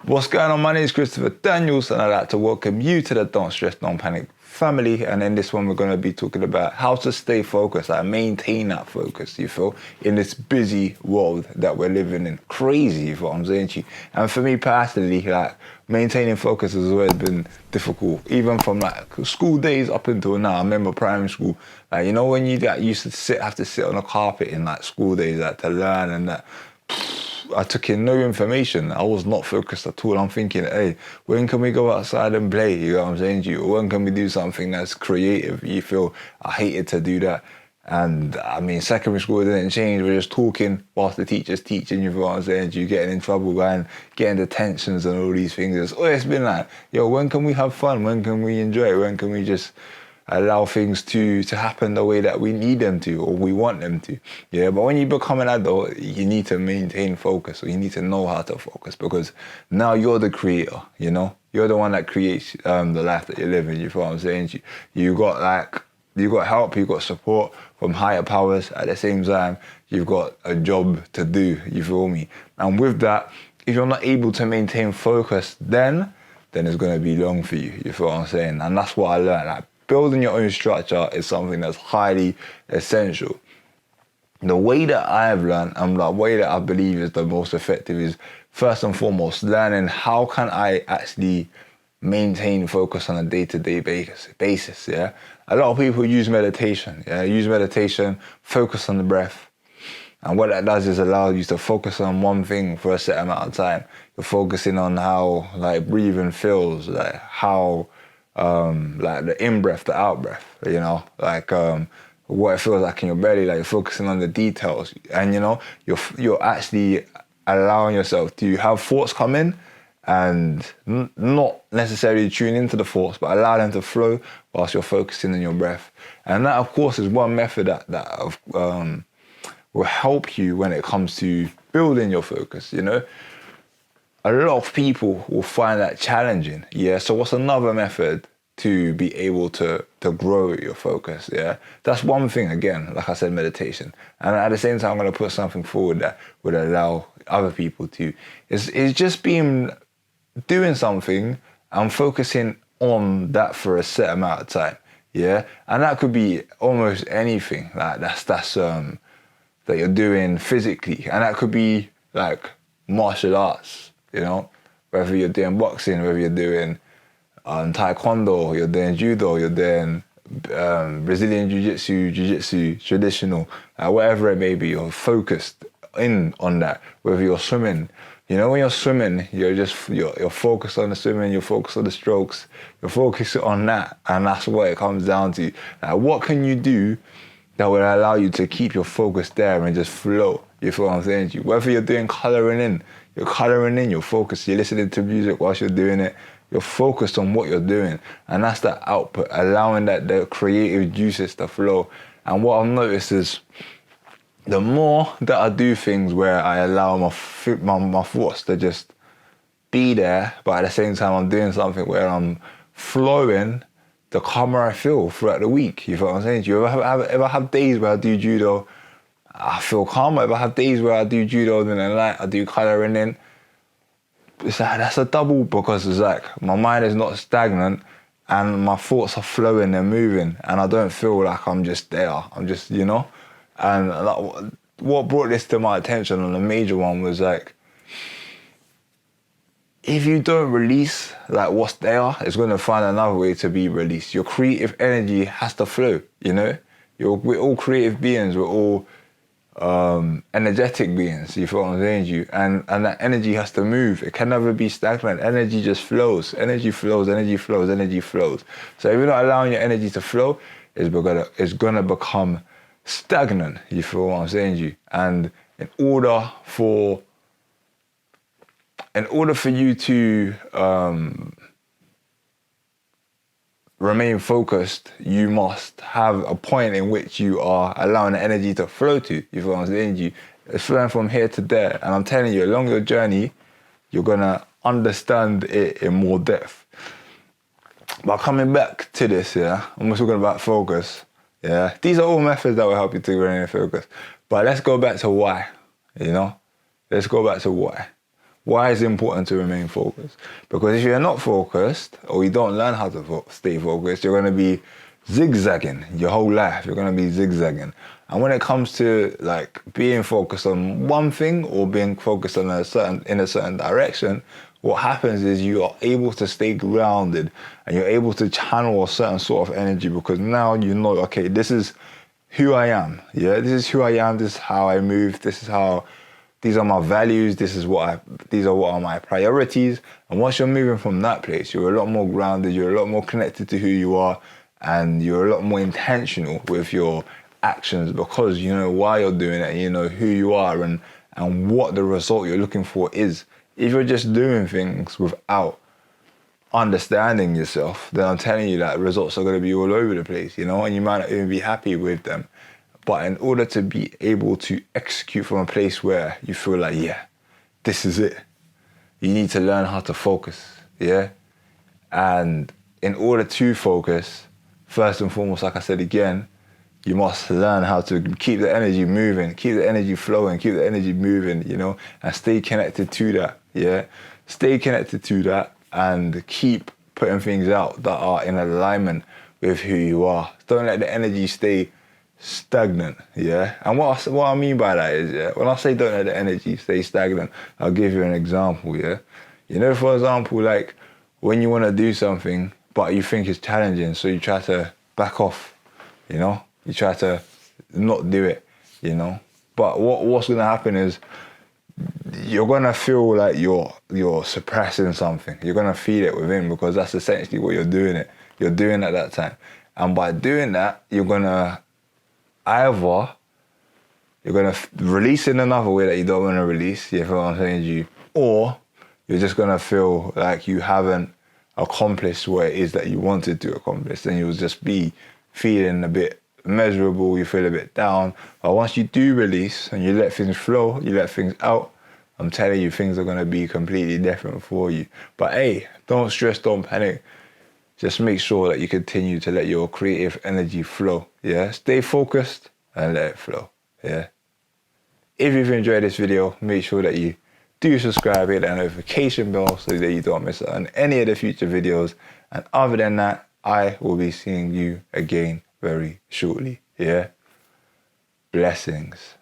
What's going on? My name is Christopher Daniels and I'd like to welcome you to the Don't Stress, Don't Panic family. And in this one, we're going to be talking about how to stay focused, like maintain that focus, you feel, in this busy world that we're living in. Crazy, you feel what I'm saying to you. And for me personally, like, maintaining focus has always been difficult, even from like school days up until now. I remember primary school, like, you know, when you like, used to have to sit on a carpet in like school days, like to learn and that. I took in no information. I was not focused at all. I'm thinking, hey, when can we go outside and play? You know what I'm saying to you? Or when can we do something that's creative? You feel I hated to do that. And I mean, secondary school didn't change. We're just talking whilst the teacher's teaching, you feel what I'm saying to you? Getting in trouble, getting detentions and all these things. It's always been like, yo, when can we have fun? When can we enjoy? When can we just allow things to happen the way that we need them to or we want them to. Yeah, but when you become an adult, you need to maintain focus, or you need to know how to focus, because now you're the creator, you know? You're the one that creates the life that you're living, you feel what I'm saying? You got help, you got support from higher powers. At the same time, you've got a job to do, you feel me? And with that, if you're not able to maintain focus, then it's going to be long for you, you feel what I'm saying? And that's what I learned. Like, building your own structure is something that's highly essential. The way that I have learned, and the way that I believe is the most effective, is first and foremost learning how can I actually maintain focus on a day-to-day basis. Yeah, a lot of people use meditation. Yeah, use meditation, focus on the breath, and what that does is allow you to focus on one thing for a set amount of time. You're focusing on how like breathing feels, like how like the in-breath, the out-breath, you know, like what it feels like in your belly, like you're focusing on the details. And, you know, you're actually allowing yourself to have thoughts come in and not necessarily tune into the thoughts, but allow them to flow whilst you're focusing on your breath. And that, of course, is one method that will help you when it comes to building your focus, you know. A lot of people will find that challenging, yeah? So what's another method to be able to grow your focus, yeah? That's one thing, again, like I said, meditation. And at the same time, I'm going to put something forward that would allow other people to. It's just doing something and focusing on that for a set amount of time, yeah? And that could be almost anything, like that's that you're doing physically. And that could be like martial arts, you know, whether you're doing boxing, whether you're doing taekwondo, you're doing judo, you're doing Brazilian jiu-jitsu, traditional, whatever it may be, you're focused in on that. Whether you're swimming, you know, when you're swimming, you're focused on the swimming, you're focused on the strokes, you're focused on that, and that's what it comes down to. Now, what can you do that will allow you to keep your focus there and just flow? You feel what I'm saying to you? Whether you're doing colouring in, you're focused, you're listening to music whilst you're doing it, you're focused on what you're doing. And that's the output, allowing the creative juices to flow. And what I've noticed is the more that I do things where I allow my thoughts to just be there, but at the same time I'm doing something where I'm flowing, the calmer I feel throughout the week. You feel what I'm saying? Do you ever have days where I do judo, I feel calmer? If I have days where I do judo, then at night I do colouring in, it's like, that's a double, because it's like my mind is not stagnant and my thoughts are flowing and moving, and I don't feel like I'm just there. I'm just, you know. And like, what brought this to my attention, and the major one, was like, if you don't release like what's there, it's going to find another way to be released. Your creative energy has to flow, you know. We're all creative beings. We're all energetic beings, you feel what I'm saying to you? And that energy has to move. It can never be stagnant. Energy just flows. Energy flows, energy flows, energy flows. So if you're not allowing your energy to flow, it's gonna become stagnant, you feel what I'm saying to you? And in order for you to remain focused, you must have a point in which you are allowing the energy to flow to. You feel what I'm saying to you? It's flowing from here to there. And I'm telling you, along your journey, you're going to understand it in more depth. But coming back to this, yeah, I'm talking about focus. Yeah, these are all methods that will help you to remain focused. But let's go back to why, you know? Let's go back to why. Why is it important to remain focused? Because if you're not focused, or you don't learn how to stay focused, you're going to be zigzagging your whole life. You're going to be zigzagging. And when it comes to like being focused on one thing or being focused on in a certain direction, what happens is you are able to stay grounded and you're able to channel a certain sort of energy, because now you know, okay, this is who I am. Yeah, this is who I am. This is how I move. These are my values. These are what are my priorities. And once you're moving from that place, you're a lot more grounded. You're a lot more connected to who you are, and you're a lot more intentional with your actions, because you know why you're doing it, and you know who you are and what the result you're looking for is. If you're just doing things without understanding yourself, then I'm telling you that results are going to be all over the place, you know, and you might not even be happy with them. But in order to be able to execute from a place where you feel like, yeah, this is it, you need to learn how to focus, yeah? And in order to focus, first and foremost, like I said again, you must learn how to keep the energy moving, keep the energy flowing, keep the energy moving, you know, and stay connected to that, yeah? Stay connected to that and keep putting things out that are in alignment with who you are. Don't let the energy stay stagnant, yeah? And what I mean by that is, yeah, when I say don't let the energy stay stagnant, I'll give you an example, yeah? You know, for example, like when you want to do something, but you think it's challenging, so you try to back off, you know? You try to not do it, you know? But what's going to happen is you're going to feel like you're suppressing something. You're going to feel it within, because that's essentially what you're doing at that time. And by doing that, you're going to release in another way that you don't want to release, you feel what I'm saying to you, or you're just going to feel like you haven't accomplished what it is that you wanted to accomplish. Then you'll just be feeling a bit miserable, you feel a bit down. But once you do release and you let things flow, you let things out, I'm telling you, things are going to be completely different for you. But hey, don't stress, don't panic. Just make sure that you continue to let your creative energy flow, yeah? Stay focused and let it flow, yeah? If you've enjoyed this video, make sure that you do subscribe, hit that notification bell so that you don't miss out on any of the future videos. And other than that, I will be seeing you again very shortly, yeah? Blessings.